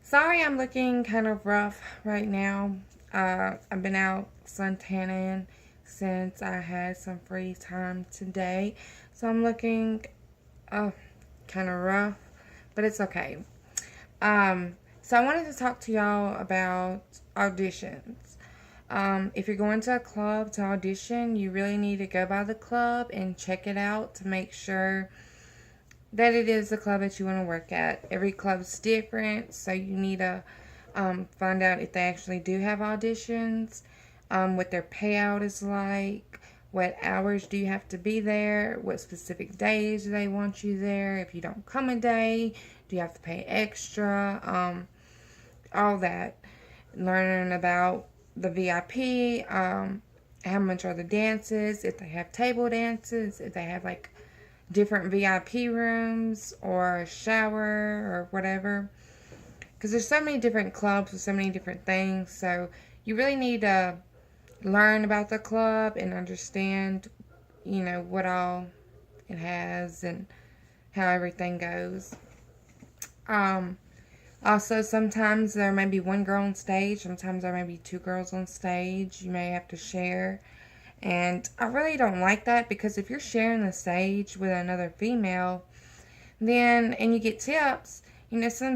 Sorry I'm looking kind of rough right now. I've been out suntanning since I had some free time today. So I'm looking uh, kind of rough, but it's okay. So I wanted to talk to y'all about auditions. If you're going to a club to audition, you really need to go by the club and check it out to make sure that it is the club that you want to work at. Every club's different, so you need to find out if they actually do have auditions, what their payout is like, what hours do you have to be there, what specific days do they want you there. If you don't come a day, do you have to pay extra? All that. Learning about the VIP, how much are the dances, if they have table dances, if they have like different VIP rooms or a shower or whatever. Because there's so many different clubs with so many different things. So you really need to learn about the club and understand, what all it has and how everything goes. Also, sometimes there may be one girl on stage. Sometimes there may be two girls on stage. You may have to share. And I really don't like that because if you're sharing the stage with another female, and you get tips,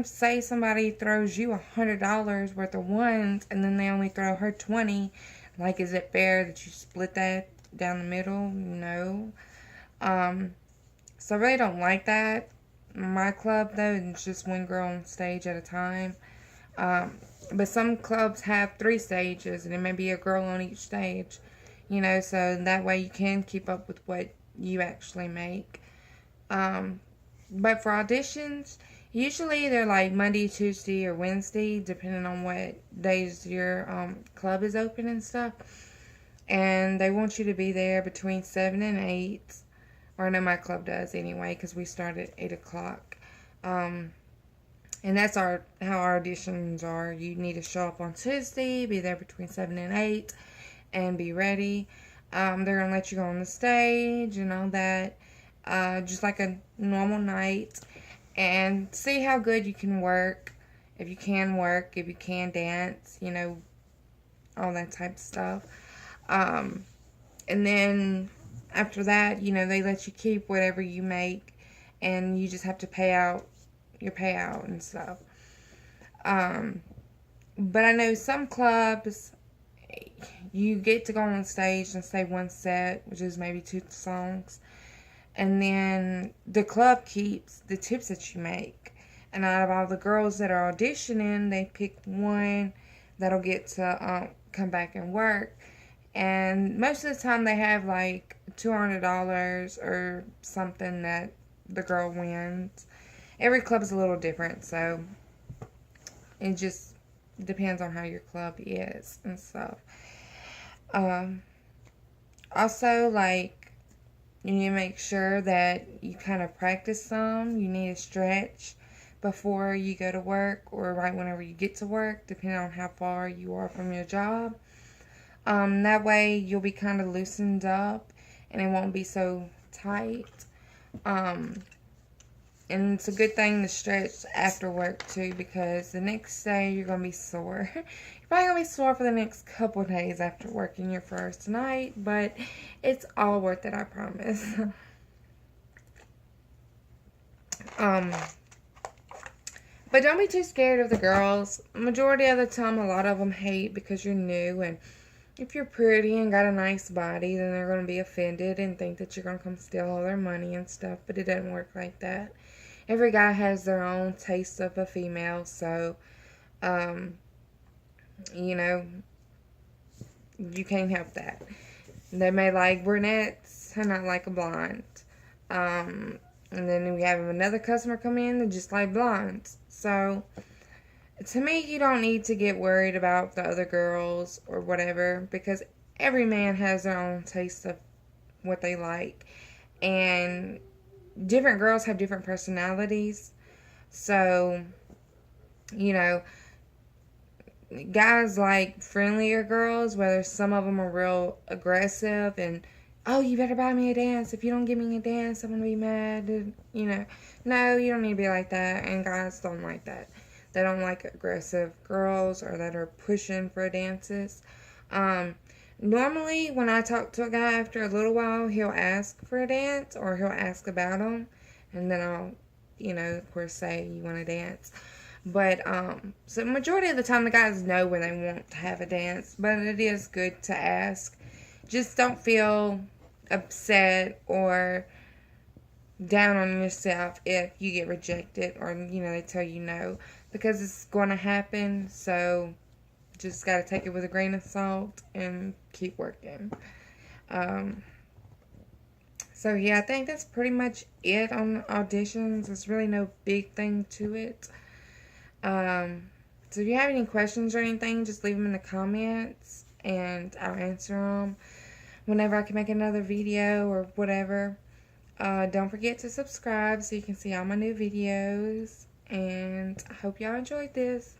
say somebody throws you $100 worth of ones and then they only throw her 20. Like, is it fair that you split that down the middle? No. So I really don't like that. My club, though, it's just one girl on stage at a time. But some clubs have 3 stages, and it may be a girl on each stage. So that way you can keep up with what you actually make. But for auditions, usually they're like Monday, Tuesday, or Wednesday, depending on what days your club is open and stuff. And they want you to be there between 7 and 8. Or no, my club does anyway, because we start at 8 o'clock. And that's how our auditions are. You need to show up on Tuesday, be there between 7 and 8, and be ready. They're going to let you go on the stage and all that. Just like a normal night. And see how good you can work. If you can work, if you can dance, all that type of stuff. And then after that, they let you keep whatever you make, and you just have to pay out your payout and stuff. But I know some clubs, you get to go on stage and say one set, which is maybe 2 songs, and then the club keeps the tips that you make. And out of all the girls that are auditioning, they pick one that'll get to come back and work. And most of the time they have like $200 or something that the girl wins. Every club is a little different, so it just depends on how your club is and stuff. Also, like, you need to make sure that you kind of practice some. You need to stretch before you go to work or right whenever you get to work, depending on how far you are from your job. That way you'll be kind of loosened up and it won't be so tight. And it's a good thing to stretch after work too, because the next day you're going to be sore. You're probably going to be sore for the next couple of days after working your first night, but it's all worth it, I promise. But don't be too scared of the girls. Majority of the time, a lot of them hate because you're new, and if you're pretty and got a nice body, then they're going to be offended and think that you're going to come steal all their money and stuff. But it doesn't work like that. Every guy has their own taste of a female. So, you can't help that. They may like brunettes and not like a blonde. And then we have another customer come in that just like blondes. So, to me, you don't need to get worried about the other girls or whatever, because every man has their own taste of what they like. And different girls have different personalities. So, guys like friendlier girls, whether some of them are real aggressive and, oh, you better buy me a dance. If you don't give me a dance, I'm going to be mad. No, you don't need to be like that. And guys don't like that. They don't like aggressive girls or that are pushing for dances. Normally, when I talk to a guy after a little while, he'll ask for a dance or he'll ask about them. And then I'll, of course, say, you want to dance. But, so majority of the time, the guys know when they want to have a dance. But it is good to ask. Just don't feel upset or down on yourself if you get rejected or, they tell you no. Because it's going to happen. So, just got to take it with a grain of salt and keep working. So, yeah, I think that's pretty much it on auditions. There's really no big thing to it. So if you have any questions or anything, just leave them in the comments and I'll answer them whenever I can make another video or whatever. Don't forget to subscribe so you can see all my new videos, and I hope y'all enjoyed this.